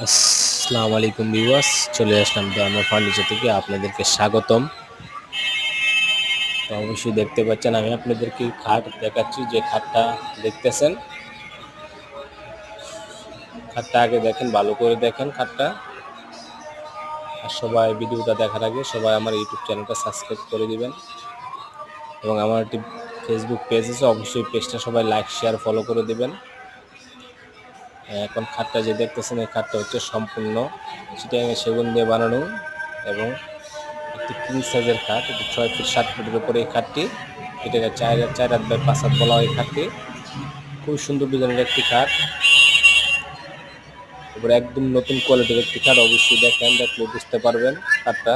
আসসালামু আলাইকুম ভিউয়ার্স, চলে আসলাম আমার ফার্নিচার থেকে আপনাদেরকে স্বাগতম। তো অবশ্যই দেখতে পাচ্ছেন আমি আপনাদেরকে খাট দেখাচ্ছি। যে খাটটা দেখতেছেন, খাটটা আগে দেখেন, ভালো করে দেখেন খাটটা। আর সবাই ভিডিওটা দেখার আগে সবাই আমার ইউটিউব চ্যানেলটা সাবস্ক্রাইব করে দিবেন এবং আমার একটি ফেসবুক পেজ আছে, অবশ্যই পেজটা সবাই লাইক শেয়ার ফলো করে দিবেন। এখন খাটটা যে দেখতেছেন, এই খাটটা হচ্ছে সম্পূর্ণ চিটাগাং সেগুন দিয়ে বানানো এবং একটি কিং সাইজের খাট। এটি 6 ফিট 7 ফিটের উপরে এই খাটটি। এটাকে 4 হাত বাই 5 হাত বলা হয়। এই খাটটি খুব সুন্দর ডিজাইনের একটি খাট, এবারে একদম নতুন কোয়ালিটির একটি খাট। অবশ্যই দেখেন, দেখলে বুঝতে পারবেন খাটটা।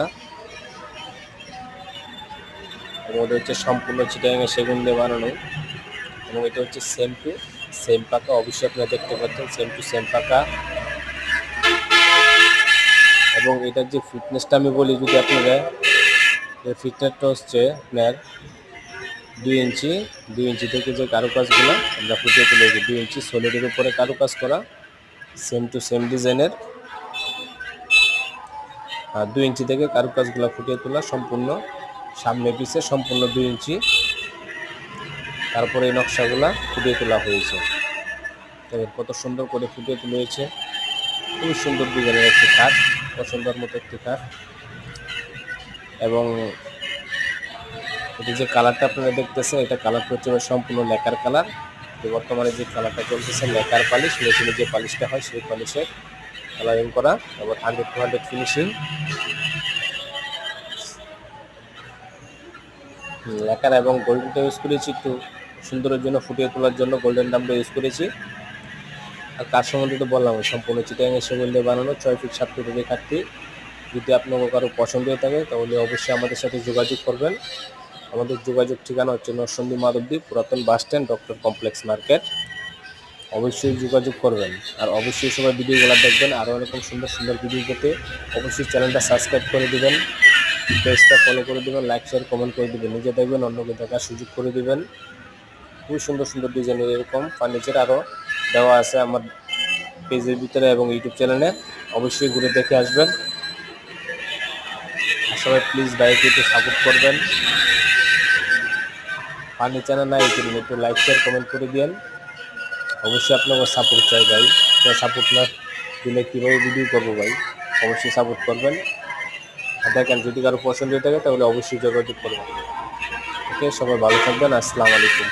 এবং এটা হচ্ছে সম্পূর্ণ চিটাগাং সেগুন দিয়ে বানানো এবং এটা হচ্ছে সেম টু সেম পাকা। অবশ্যই আপনারা দেখতে পাচ্ছেন সেম টু সেম পাকা। এবং এটার যে ফিটনেসটা আমি বলি, যদি আপনারা, এর ফিটনেসটা হচ্ছে আপনার 2 ইঞ্চি। 2 ইঞ্চি থেকে যে কারুকাজগুলো আমরা ফুটিয়ে তুলেছি, 2 ইঞ্চি সলিডের উপরে কারুকাজ করা, সেম টু সেম ডিজাইনের। আর 2 ইঞ্চি থেকে কারুকাজগুলো ফুটিয়ে তোলা সম্পূর্ণ, সামনে পিছে সম্পূর্ণ 2 ইঞ্চি। তারপরে এই নকশাগুলা ফুটিয়ে তোলা হয়েছে। কত সুন্দর করে ফুটিয়ে তোলা হয়েছে। খুবই সুন্দর ডিজাইনের একটি খাট, পছন্দের মতো একটি খাট। এবং এটি যে কালারটা আপনারা দেখতেছেন, এটা কালারটা হচ্ছে সম্পূর্ণ লেকার কালার। বর্তমানে যে কালারটা চলতেছে লেকার পালিশ, মেশিনে যে পালিশটা হয় সেই পালিশের কালারিং করা এবং 100 ফিনিশিং। লেকার এবং গোল্ডেনটা ইউজ করেছি একটু সুন্দরের জন্য, ফুটিয়ে তোলার জন্য গোল্ডেন দামটা ইউজ করেছি। আর কার সম্বন্ধে তো বললাম, সম্পূর্ণ চিটাগাং সেগুন দিয়ে বানানো 6 ফিট 7 ফিটের এই খাটটি। যদি আপনার কারো পছন্দ হয়ে থাকে তাহলে অবশ্যই আমাদের সাথে যোগাযোগ করবেন। আমাদের যোগাযোগ ঠিকানা হচ্ছে নরসিংদী মাধবদী পুরাতন bus stand, doctor complex market. অবশ্যই যোগাযোগ করবেন। আর অবশ্যই সবাই ভিডিওগুলো দেখবেন। আরও এরকম সুন্দর সুন্দর ভিডিও পেতে অবশ্যই চ্যানেলটা সাবস্ক্রাইব করে দেবেন, পেজটা ফলো করে দেবেন, লাইক শেয়ার কমেন্ট করে দেবেন, নিজে দেখবেন, অন্যকে দেখার সুযোগ করে দেবেন। খুবই সুন্দর সুন্দর ডিজাইনের এরকম ফার্নিচার আরও দেওয়া আছে আমার পেজের ভিতরে এবং ইউটিউব চ্যানেলে। অবশ্যই ঘুরে দেখে আসবেন। আর সবাই প্লিজ বাইকে একটু সাপোর্ট করবেন। ফার্নিচার না ইউটিউব একটু লাইক শেয়ার কমেন্ট করে দিন। অবশ্যই আপনাকে সাপোর্ট চাই ভাই। সাপোর্ট না দিলে কীভাবে ভিডিও করবো ভাই? অবশ্যই সাপোর্ট করবেন। আর দেখেন, যদি কারো পছন্দ হয়ে থাকে তাহলে অবশ্যই যোগাযোগ করবেন। ওকে, সবাই ভালো থাকবেন। আসসালামু আলাইকুম।